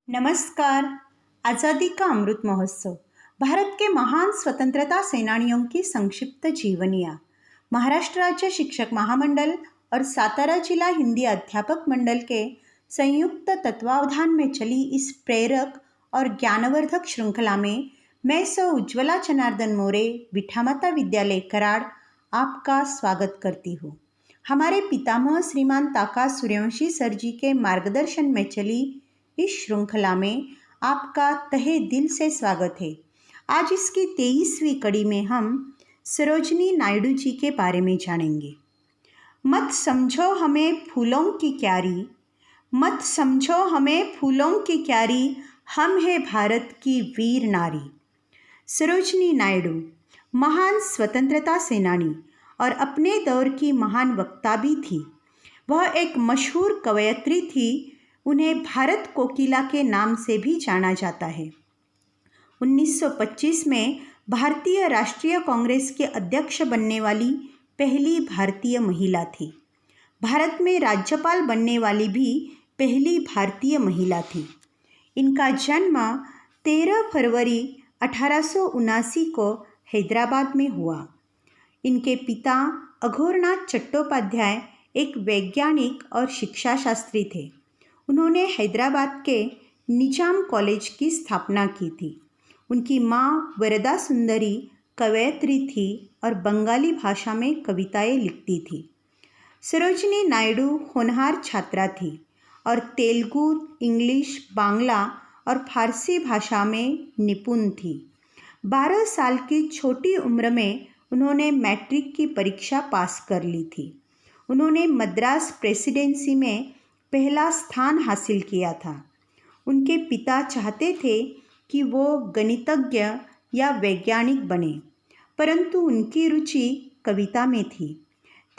नमस्कार। आज़ादी का अमृत महोत्सव, भारत के महान स्वतंत्रता सेनानियों की संक्षिप्त जीवनियाँ। महाराष्ट्र राज्य शिक्षक महामंडल और सातारा जिला हिंदी अध्यापक मंडल के संयुक्त तत्वावधान में चली इस प्रेरक और ज्ञानवर्धक श्रृंखला में मैं सौ उज्ज्वला जनार्दन मोरे, विठामाता विद्यालय कराड़ आपका स्वागत करती हूँ। हमारे पितामह श्रीमान ताका सूर्यवंशी सर जी के मार्गदर्शन में चली इस श्रृंखला में आपका तहे दिल से स्वागत है। आज इसकी 23वीं कड़ी में हम सरोजनी नायडू जी के बारे में जानेंगे। मत समझो हमें फूलों की क्यारी, मत समझो हमें फूलों की क्यारी, हम है भारत की वीर नारी। सरोजनी नायडू महान स्वतंत्रता सेनानी और अपने दौर की महान वक्ता भी थी। वह एक मशहूर कवयित्री थी। उन्हें भारत कोकिला के नाम से भी जाना जाता है। 1925 में भारतीय राष्ट्रीय कांग्रेस के अध्यक्ष बनने वाली पहली भारतीय महिला थी। भारत में राज्यपाल बनने वाली भी पहली भारतीय महिला थी। इनका जन्म 13 फरवरी 1879 को हैदराबाद में हुआ। इनके पिता अघोरनाथ चट्टोपाध्याय एक वैज्ञानिक और शिक्षाशास्त्री थे। उन्होंने हैदराबाद के निजाम कॉलेज की स्थापना की थी। उनकी माँ वरदा सुंदरी कवयित्री थी और बंगाली भाषा में कविताएं लिखती थी। सरोजनी नायडू होनहार छात्रा थी और तेलुगु, इंग्लिश, बांग्ला और फारसी भाषा में निपुण थी। 12 साल की छोटी उम्र में उन्होंने मैट्रिक की परीक्षा पास कर ली थी। उन्होंने मद्रास प्रेसिडेंसी में पहला स्थान हासिल किया था। उनके पिता चाहते थे कि वो गणितज्ञ या वैज्ञानिक बने, परंतु उनकी रुचि कविता में थी।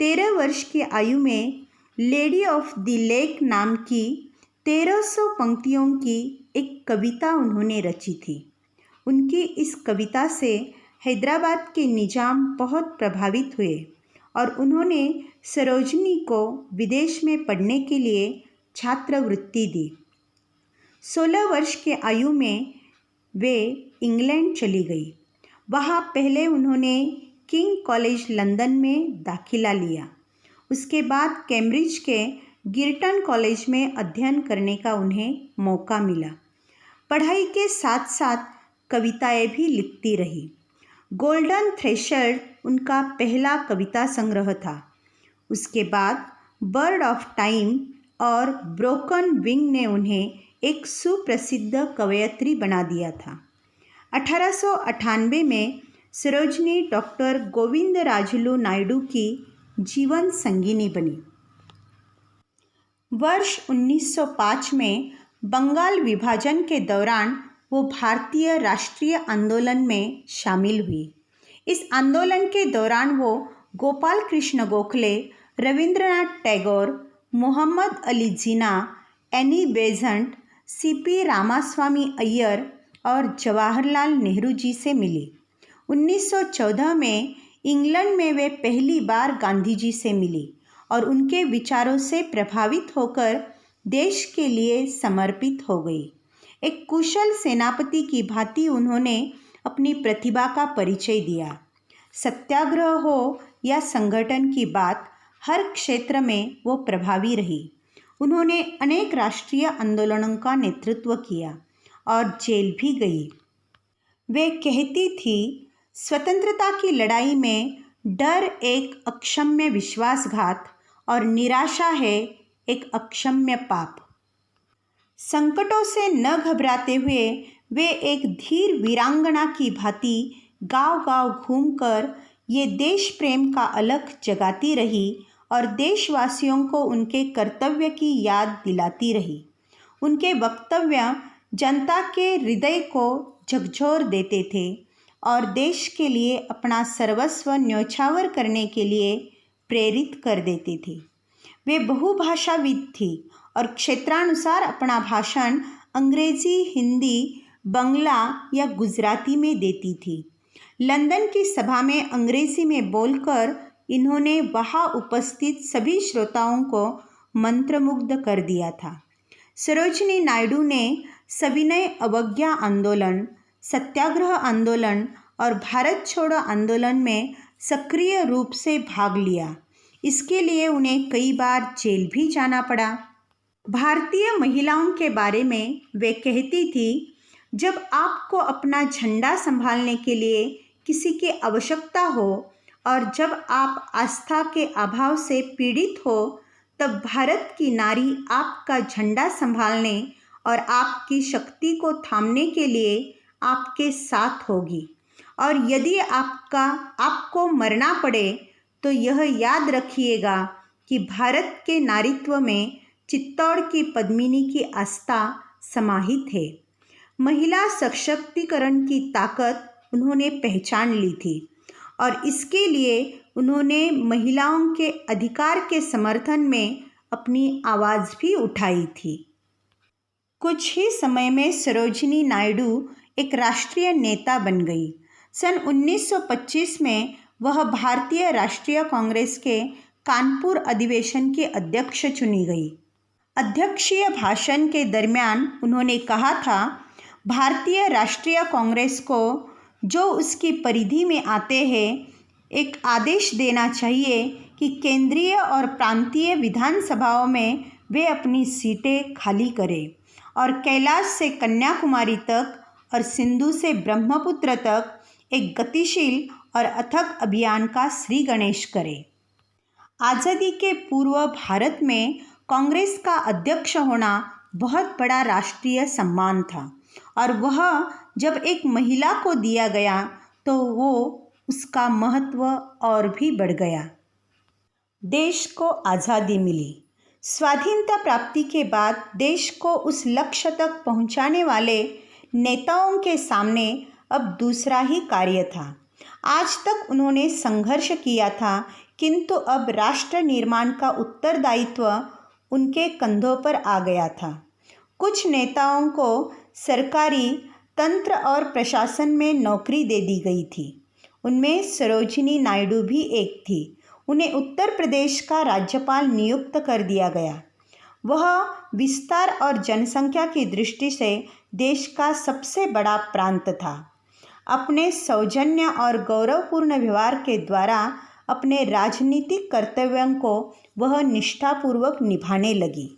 13 वर्ष की आयु में लेडी ऑफ द लेक नाम की 1300 पंक्तियों की एक कविता उन्होंने रची थी। उनकी इस कविता से हैदराबाद के निजाम बहुत प्रभावित हुए और उन्होंने सरोजनी को विदेश में पढ़ने के लिए छात्रवृत्ति दी। 16 वर्ष के आयु में वे इंग्लैंड चली गई। वहाँ पहले उन्होंने किंग कॉलेज लंदन में दाखिला लिया। उसके बाद कैम्ब्रिज के गिरटन कॉलेज में अध्ययन करने का उन्हें मौका मिला। पढ़ाई के साथ साथ कविताएं भी लिखती रही। गोल्डन थ्रेशोल्ड उनका पहला कविता संग्रह था। उसके बाद बर्ड ऑफ टाइम और ब्रोकन विंग ने उन्हें एक सुप्रसिद्ध कवयित्री बना दिया था। 1898 में सरोजनी डॉक्टर गोविंदराजुलु नायडू की जीवन संगिनी बनी। वर्ष 1905 में बंगाल विभाजन के दौरान वो भारतीय राष्ट्रीय आंदोलन में शामिल हुई। इस आंदोलन के दौरान वो गोपाल कृष्ण गोखले, रविंद्रनाथ टैगोर, मोहम्मद अली जिन्ना, एनी बेज़ंट, सीपी रामास्वामी अय्यर और जवाहरलाल नेहरू जी से मिली। 1914 में इंग्लैंड में वे पहली बार गांधी जी से मिली और उनके विचारों से प्रभावित होकर देश के लिए समर्पित हो गई। एक कुशल सेनापति की भांति उन्होंने अपनी प्रतिभा का परिचय दिया। सत्याग्रह हो या संगठन की बात, हर क्षेत्र में वो प्रभावी रही। उन्होंने अनेक राष्ट्रीय आंदोलनों का नेतृत्व किया और जेल भी गई। वे कहती थी, स्वतंत्रता की लड़ाई में डर एक अक्षम्य विश्वासघात और निराशा है एक अक्षम्य पाप। संकटों से न घबराते हुए वे एक धीर वीरांगना की भांति गांव-गांव घूमकर ये देश प्रेम का अलख जगाती रही और देशवासियों को उनके कर्तव्य की याद दिलाती रही। उनके वक्तव्य जनता के हृदय को झकझोर देते थे और देश के लिए अपना सर्वस्व न्यौछावर करने के लिए प्रेरित कर देते थे। वे बहुभाषाविद थी और क्षेत्रानुसार अपना भाषण अंग्रेजी, हिंदी, बंगला या गुजराती में देती थी। लंदन की सभा में अंग्रेजी में बोलकर इन्होंने वहाँ उपस्थित सभी श्रोताओं को मंत्रमुग्ध कर दिया था। सरोजनी नायडू ने सविनय अवज्ञा आंदोलन, सत्याग्रह आंदोलन और भारत छोड़ो आंदोलन में सक्रिय रूप से भाग लिया। इसके लिए उन्हें कई बार जेल भी जाना पड़ा। भारतीय महिलाओं के बारे में वे कहती थी, जब आपको अपना झंडा संभालने के लिए किसी की आवश्यकता हो और जब आप आस्था के अभाव से पीड़ित हो, तब भारत की नारी आपका झंडा संभालने और आपकी शक्ति को थामने के लिए आपके साथ होगी। और यदि आपको मरना पड़े तो यह याद रखिएगा कि भारत के नारीत्व में चित्तौड़ की पद्मिनी की आस्था समाहित है। महिला सशक्तिकरण की ताकत उन्होंने पहचान ली थी और इसके लिए उन्होंने महिलाओं के अधिकार के समर्थन में अपनी आवाज़ भी उठाई थी। कुछ ही समय में सरोजिनी नायडू एक राष्ट्रीय नेता बन गई। सन 1925 में वह भारतीय राष्ट्रीय कांग्रेस के कानपुर अधिवेशन की अध्यक्ष चुनी गई। अध्यक्षीय भाषण के दरमियान उन्होंने कहा था, भारतीय राष्ट्रीय कांग्रेस को जो उसकी परिधि में आते हैं, एक आदेश देना चाहिए कि केंद्रीय और प्रांतीय विधानसभाओं में वे अपनी सीटें खाली करें और कैलाश से कन्याकुमारी तक और सिंधु से ब्रह्मपुत्र तक एक गतिशील और अथक अभियान का श्री गणेश करें। आज़ादी के पूर्व भारत में कांग्रेस का अध्यक्ष होना बहुत बड़ा राष्ट्रीय सम्मान था और वह जब एक महिला को दिया गया तो वो उसका महत्व और भी बढ़ गया। देश को आज़ादी मिली। स्वाधीनता प्राप्ति के बाद देश को उस लक्ष्य तक पहुंचाने वाले नेताओं के सामने अब दूसरा ही कार्य था। आज तक उन्होंने संघर्ष किया था, किंतु अब राष्ट्र निर्माण का उत्तरदायित्व उनके कंधों पर आ गया था। कुछ नेताओं को सरकारी तंत्र और प्रशासन में नौकरी दे दी गई थी। उनमें सरोजिनी नायडू भी एक थी। उन्हें उत्तर प्रदेश का राज्यपाल नियुक्त कर दिया गया। वह विस्तार और जनसंख्या की दृष्टि से देश का सबसे बड़ा प्रांत था। अपने सौजन्य और गौरवपूर्ण व्यवहार के द्वारा अपने राजनीतिक कर्तव्यों को वह निष्ठापूर्वक निभाने लगी।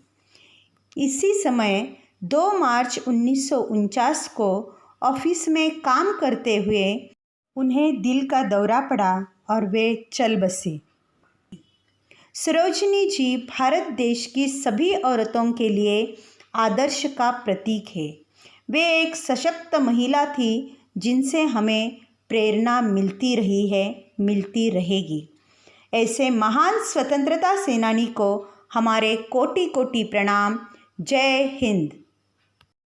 इसी समय 2 मार्च 1949 को ऑफिस में काम करते हुए उन्हें दिल का दौरा पड़ा और वे चल बसी। सरोजिनी जी भारत देश की सभी औरतों के लिए आदर्श का प्रतीक है। वे एक सशक्त महिला थी जिनसे हमें प्रेरणा मिलती रही है, मिलती रहेगी। ऐसे महान स्वतंत्रता सेनानी को हमारे कोटि कोटि प्रणाम। जय हिंद।